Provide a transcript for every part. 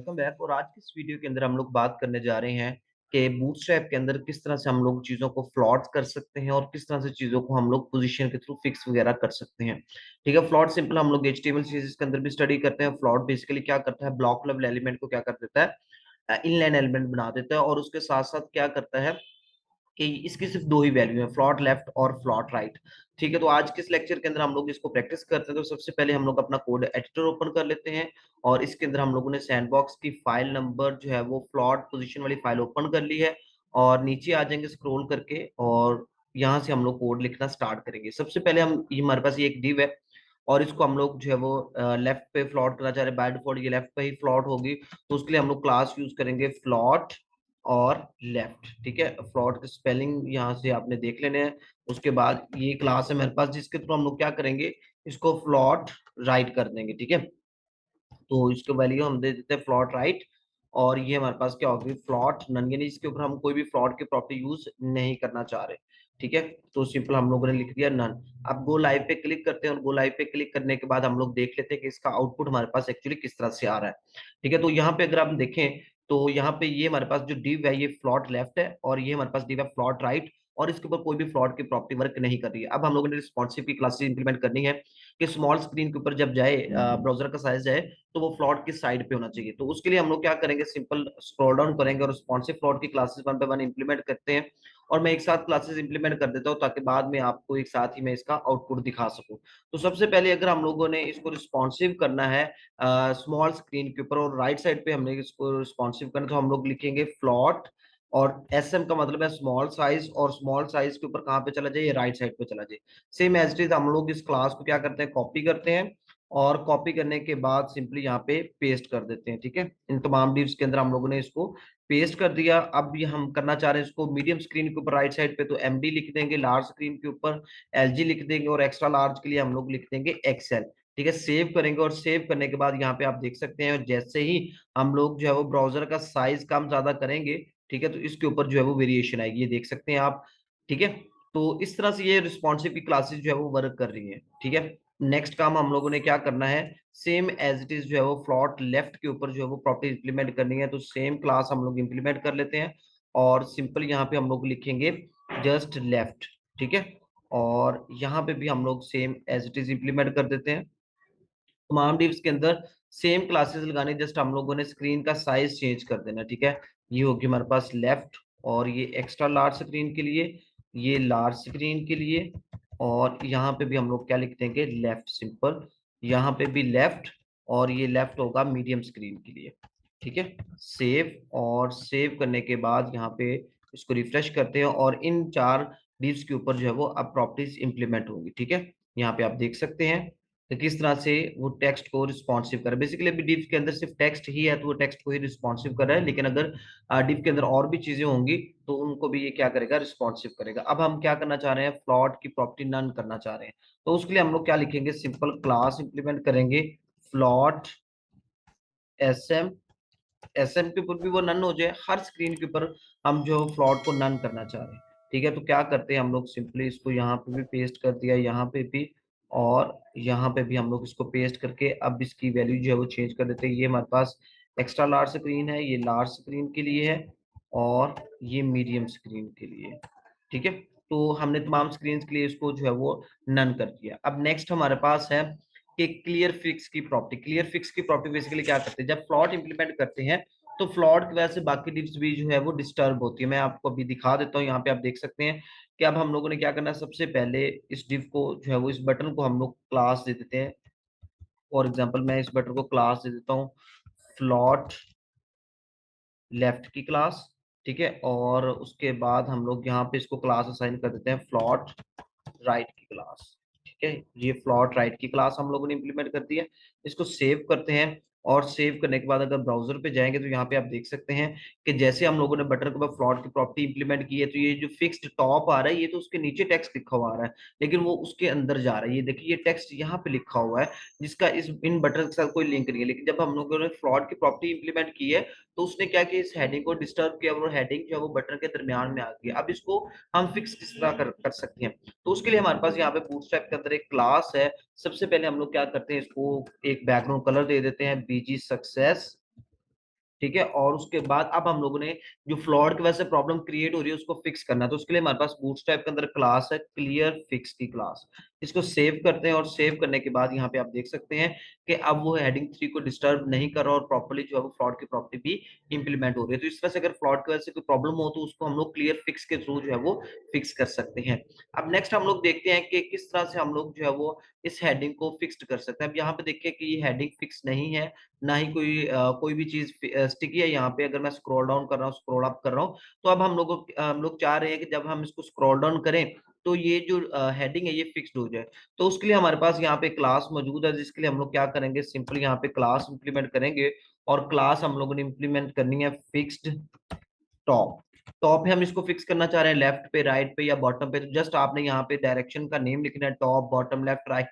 Welcome back. और आज की इस वीडियो के अंदर हम लोग बात करने जा रहे हैं कि बूटस्ट्रैप के अंदर किस तरह से हम लोग चीज़ों को फ्लॉट कर सकते हैं और किस तरह से चीज़ों को हम लोग पोजीशन के थ्रू फिक्स वगैरह कर सकते हैं। ठीक है, फ्लॉट सिंपल हम लोग एचटीएमएल सीएसएस के अंदर भी स्टडी करते हैं। फ्लॉट बेसिकली क्या करता है, ब्लॉक लेवल एलिमेंट को क्या कर देता है, इनलाइन एलिमेंट बना देता है और उसके साथ साथ क्या करता है कि इसकी सिर्फ दो ही वैल्यू है, फ्लॉट लेफ्ट और फ्लॉट राइट। ठीक है, तो आज के इस लेक्चर के अंदर हम लोग इसको प्रैक्टिस करते हैं। तो सबसे पहले हम लोग अपना कोड एडिटर ओपन कर लेते हैं और इसके अंदर हम लोगों ने सैंडबॉक्स की फाइल नंबर जो है वो फ्लॉट पोजीशन वाली फाइल ओपन कर ली है। और नीचे आ जाएंगे स्क्रॉल करके और यहाँ से हम लोग कोड लिखना स्टार्ट करेंगे। सबसे पहले हम ये हमारे पास ये एक डिव है और इसको हम लोग जो है वो लेफ्ट पे फ्लॉट करना चाह रहे हैं। बाय डिफॉल्ट ये लेफ्ट पे ही फ्लॉट होगी, तो उसके लिए हम लोग क्लास यूज करेंगे फ्लॉट और लेफ्ट। ठीक है, फ्लॉट के स्पेलिंग यहाँ से आपने देख लेने हैं। उसके बाद ये क्लास है मेरे पास जिसके थ्रू हम लोग क्या करेंगे, इसको फ्लॉट राइट कर देंगे। ठीक है, तो इसको वैल्यू हम दे देते हैं फ्लॉट राइट। और ये हमारे पास क्या होगी, फ्लॉट नन, यानी इसके ऊपर हम कोई भी फ्लॉट की प्रॉपर्टी यूज नहीं करना चाह रहे। ठीक है, तो सिंपल हम लोगों ने लिख दिया नन। अब गो लाइव पे क्लिक करते हैं और गो लाइव पे क्लिक करने के बाद हम लोग देख लेते हैं कि इसका आउटपुट हमारे पास एक्चुअली किस तरह से आ रहा है। ठीक है, तो यहाँ पे अगर आप देखें तो यहाँ पे ये हमारे पास जो डिव है ये फ्लॉट लेफ्ट है और ये हमारे पास डिव है फ्लॉट राइट और इसके ऊपर कोई भी फ्लॉट की प्रॉपर्टी वर्क नहीं कर रही है। अब हम लोगों ने रिस्पॉन्सिव की क्लासेस इंप्लीमेंट करनी है कि स्मॉल स्क्रीन के ऊपर जब जाए, ब्राउजर का साइज जाए, तो वो फ्लॉट की साइड पे होना चाहिए। तो उसके लिए हम लोग क्या करेंगे, सिंपल स्क्रॉल डाउन करेंगे और रिस्पॉन्सिव फ्लॉट की classes one by one implement करते हैं। और मैं एक साथ क्लासेस इंप्लीमेंट कर देता हूँ ताकि बाद में आपको एक साथ ही मैं इसका आउटपुट दिखा सकूं। तो सबसे पहले अगर हम लोगों ने इसको रिस्पॉन्सिव करना है स्मॉल स्क्रीन के ऊपर और राइट साइड पे हमने इसको रिस्पॉन्सिव करना, तो हम लोग लिखेंगे फ्लॉट और एसएम का मतलब है स्मॉल साइज, और स्मॉल साइज के ऊपर कहाँ पे चला जाए, राइट साइड पे चला जाए। सेम एज इट इज हम लोग इस क्लास को क्या करते हैं, कॉपी करते हैं और कॉपी करने के बाद सिंपली यहाँ पे पेस्ट कर देते हैं। ठीक है, इन तमाम डिव्स के अंदर हम लोगों ने इसको पेस्ट कर दिया। अब ये हम करना चाह रहे हैं इसको मीडियम स्क्रीन के ऊपर राइट साइड पे, तो एमडी लिख देंगे, लार्ज स्क्रीन के ऊपर एलजी लिख देंगे और एक्स्ट्रा लार्ज के लिए हम लोग लिख देंगे एक्सएल। ठीक है, सेव करेंगे और सेव करने के बाद यहाँ पे आप देख सकते हैं जैसे ही हम लोग जो है वो ब्राउजर का साइज कम ज्यादा करेंगे, ठीक है, तो इसके ऊपर जो है वो वेरिएशन आएगी, ये देख सकते हैं आप। ठीक है, तो इस तरह से ये रिस्पॉन्सिव की क्लासेस जो है वो वर्क कर रही है। ठीक है, नेक्स्ट काम हम लोगों ने क्या करना है, सेम एज इट इज जो है वो फ्लॉट लेफ्ट के ऊपर जो है वो प्रॉपर्टी इंप्लीमेंट करनी है। तो सेम क्लास हम लोग इंप्लीमेंट कर लेते हैं और सिंपल यहाँ पे हम लोग लिखेंगे जस्ट लेफ्ट। ठीक है, और यहाँ पे भी हम लोग same as it is implement कर देते हैं। तमाम डिव्स के अंदर सेम क्लासेस लगाने, जस्ट हम लोगों ने स्क्रीन का साइज चेंज कर देना। ठीक है, ये होगी हमारे पास लेफ्ट और ये एक्स्ट्रा लार्ज स्क्रीन के लिए, ये लार्ज स्क्रीन के लिए, और यहाँ पे भी हम लोग क्या लिख देंगे, लेफ्ट सिंपल, यहाँ पे भी लेफ्ट, और ये लेफ्ट होगा मीडियम स्क्रीन के लिए। ठीक है, सेव, और सेव करने के बाद यहाँ पे इसको रिफ्रेश करते हैं और इन चार डिव्स के ऊपर जो है वो अब प्रॉपर्टीज इंप्लीमेंट होगी। ठीक है, यहाँ पे आप देख सकते हैं तो किस तरह से वो टेक्स्ट को रिस्पॉन्सिव कर रहा है। बेसिकली अभी डिव के अंदर सिर्फ टेक्स्ट ही है तो वो टेक्स्ट को ही रिस्पॉन्सिव कर रहा है, लेकिन अगर डिव के अंदर और भी चीजें होंगी तो उनको भी ये क्या करेगा, रिस्पॉन्सिव करेगा। अब हम क्या करना चाह रहे हैं, फ्लॉट की प्रॉपर्टी नन करना चाह रहे हैं। तो उसके लिए हम लोग क्या लिखेंगे, सिंपल क्लास इंप्लीमेंट करेंगे फ्लॉट एसएम। एसएम के ऊपर भी वो नन हो जाए, हर स्क्रीन के ऊपर हम जो फ्लॉट को नन करना चाह रहे हैं। ठीक है, तो क्या करते हैं हम लोग, सिंपली इसको यहाँ पे भी पेस्ट कर दिया, यहाँ पे भी, और यहाँ पे भी हम लोग इसको पेस्ट करके अब इसकी वैल्यू जो है वो चेंज कर देते हैं। ये हमारे पास एक्स्ट्रा लार्ज स्क्रीन है, ये लार्ज स्क्रीन के लिए है और ये मीडियम स्क्रीन के लिए। ठीक है, तो हमने तमाम स्क्रीन के लिए इसको जो है वो नन कर दिया। अब नेक्स्ट हमारे पास है कि क्लियर फिक्स की प्रॉपर्टी। क्लियर फिक्स की प्रॉपर्टी बेसिकली क्या करते हैं, जब फ्लॉट इंप्लीमेंट करते हैं तो फ्लॉट की वजह से बाकी डिव्स भी जो है वो डिस्टर्ब होती है। मैं आपको अभी दिखा देता हूँ, यहाँ पे आप देख सकते हैं कि अब हम लोगों ने क्या करना है, सबसे पहले इस डिव को जो है वो, इस बटन को हम लोग क्लास दे देते हैं। फॉर एग्जाम्पल मैं इस बटन को क्लास दे देता हूँ फ्लॉट लेफ्ट की क्लास। ठीक है, और उसके बाद हम लोग यहाँ पे इसको क्लास असाइन कर देते हैं फ्लॉट राइट की क्लास। ठीक है, ये फ्लॉट राइट की क्लास हम लोगों ने इंप्लीमेंट कर दी है। इसको सेव करते हैं और सेव करने के बाद अगर ब्राउजर पे जाएंगे तो यहाँ पे आप देख सकते हैं कि जैसे हम लोगों ने बटन के ऊपर फ्लॉट की प्रॉपर्टी इंप्लीमेंट की है, तो ये जो फिक्स्ड टॉप आ रहा है ये तो उसके नीचे टेक्स्ट लिखा हुआ आ रहा है, लेकिन वो उसके अंदर जा रहा है। ये देखिए, ये टेक्स्ट यहाँ पे लिखा हुआ है जिसका इस इन बटन के साथ कोई लिंक नहीं है, लेकिन जब हम लोगों ने फ्लॉट की प्रॉपर्टी इंप्लीमेंट की है तो उसने क्या किया, इस हेडिंग को डिस्टर्ब किया और हेडिंग जो है वो बटन के दरमियान में आ गई। अब इसको हम फिक्स किस तरह कर सकते हैं, तो उसके लिए हमारे पास यहाँ पे बूटस्ट्रैप के अंदर एक क्लास है। सबसे पहले हम लोग क्या करते हैं, इसको एक बैकग्राउंड कलर दे देते हैं बीजी सक्सेस। ठीक है? और उसके बाद अब हम लोगों ने जो फ्लॉड की वजह से प्रॉब्लम क्रिएट हो रही है उसको फिक्स करना है। तो उसके लिए हमारे पास बूटस्ट्रैप के अंदर क्लास है क्लियर फिक्स की क्लास। इसको सेव करते हैं और सेव करने के बाद यहाँ पे आप देख सकते हैं कि अब वो हेडिंग 3 को डिस्टर्ब नहीं कर रहा और प्रॉपर्ली जो है वो फ्लॉड की प्रॉपर्टी भी इंप्लीमेंट हो रही है। तो इस तरह से अगर फ्लॉड की वजह से कोई प्रॉब्लम हो तो उसको हम लोग क्लियर फिक्स के थ्रू जो है वो फिक्स कर सकते हैं। अब नेक्स्ट हम लोग देखते हैं कि किस तरह से हम लोग जो है वो इस हेडिंग को फिक्स्ड कर सकते हैं। अब यहाँ पे देखिए कि ये हेडिंग फिक्स नहीं है, ना ही कोई भी चीज़ स्टिकी है यहाँ पे। अगर मैं स्क्रॉल डाउन कर रहा हूँ, स्क्रॉल अप कर रहा हूँ, तो अब हम लोग चाह रहे हैं कि जब हम इसको स्क्रॉल डाउन करें, तो ये जो हेडिंग है ये फिक्स्ड हो जाए। तो उसके लिए हमारे पास यहाँ पे क्लास मौजूद है, जिसके लिए हम लोग क्या करेंगे, सिंपली यहाँ पे क्लास इंप्लीमेंट करेंगे और क्लास हम लोगों ने इंप्लीमेंट करनी है फिक्स्ड टॉप। टॉप है, हम इसको फिक्स करना चाह रहे हैं लेफ्ट पे, राइट पे या बॉटम पे। तो जस्ट आपने यहाँ पे डायरेक्शन का नेम लिखना है, टॉप, बॉटम, लेफ्ट, राइट।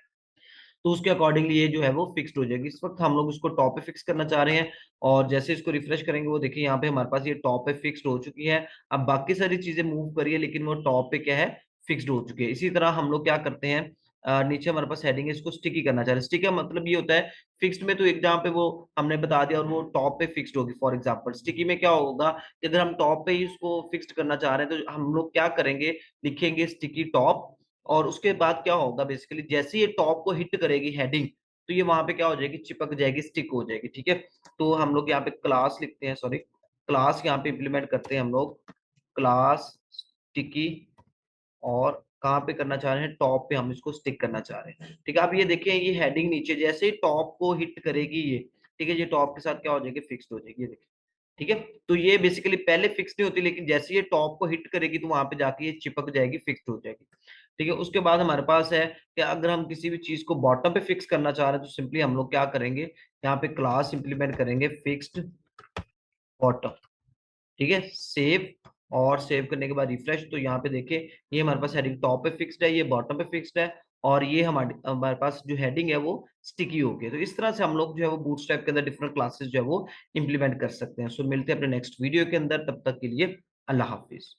तो उसके अकॉर्डिंगली ये जो है वो फिक्स्ड हो जाएगी। इस वक्त हम लोग इसको टॉप पे फिक्स करना चाह रहे हैं और जैसे इसको रिफ्रेश करेंगे वो देखिए यहाँ पे हमारे पास ये टॉप पे फिक्स्ड हो चुकी है। अब बाकी सारी चीजें मूव करिए लेकिन वो टॉप पे क्या है, फिक्स्ड हो चुकी है। इसी तरह हम लोग क्या करते हैं, नीचे हमारे पास हेडिंग है, इसको स्टिकी करना चाह रहे हैं। स्टिकी का मतलब ये होता है फिक्स्ड में तो एक जहाँ पे वो हमने बता दिया और वो टॉप पे फिक्स्ड होगी। फॉर एग्जांपल स्टिकी में क्या होगा कि अगर हम टॉप पे ही इसको फिक्स्ड करना चाह रहे हैं तो हम लोग क्या करेंगे, लिखेंगे स्टिकी टॉप और उसके बाद क्या होगा, बेसिकली जैसे ही ये टॉप को हिट करेगी हेडिंग, तो ये वहां पे क्या हो जाएगी, चिपक जाएगी, स्टिक हो जाएगी। ठीक है? तो हम लोग यहाँ पे क्लास लिखते हैं, सॉरी, क्लास यहाँ पे इंप्लीमेंट करते हैं हम लोग, क्लास स्टिकी। और कहाँ पे करना चाह रहे हैं, टॉप पे हम इसको स्टिक करना चाह रहे हैं। ठीक है? अब ये देखिए ये हेडिंग नीचे जैसे ही टॉप को हिट करेगी ये, ठीक है, ये टॉप के साथ क्या हो जाएगी, फिक्स्ड हो जाएगी। ये देखिए, ठीक है? तो ये बेसिकली पहले फिक्स नहीं होती, लेकिन जैसे ये टॉप को हिट करेगी तो वहां पे जाके ये चिपक जाएगी, फिक्स्ड हो जाएगी। ठीक है? उसके बाद हमारे पास है कि अगर हम किसी भी चीज को बॉटम पे फिक्स करना चाह रहे हैं तो सिंपली हम लोग क्या करेंगे, यहाँ पे क्लास इंप्लीमेंट करेंगे फिक्स्ड बॉटम। ठीक है? सेव, और सेव करने के बाद रिफ्रेश, तो यहाँ पे देखिए ये हमारे पास हेडिंग टॉप पे फिक्स्ड है, ये बॉटम पे फिक्स्ड है और ये हमारे हमारे पास जो हेडिंग है वो स्टिकी हो गई। तो इस तरह से हम लोग जो है वो बूटस्ट्रैप के अंदर डिफरेंट क्लासेस जो है वो इंप्लीमेंट कर सकते हैं। सो मिलते हैं अपने नेक्स्ट वीडियो के अंदर, तब तक के लिए अल्लाह हाफिज।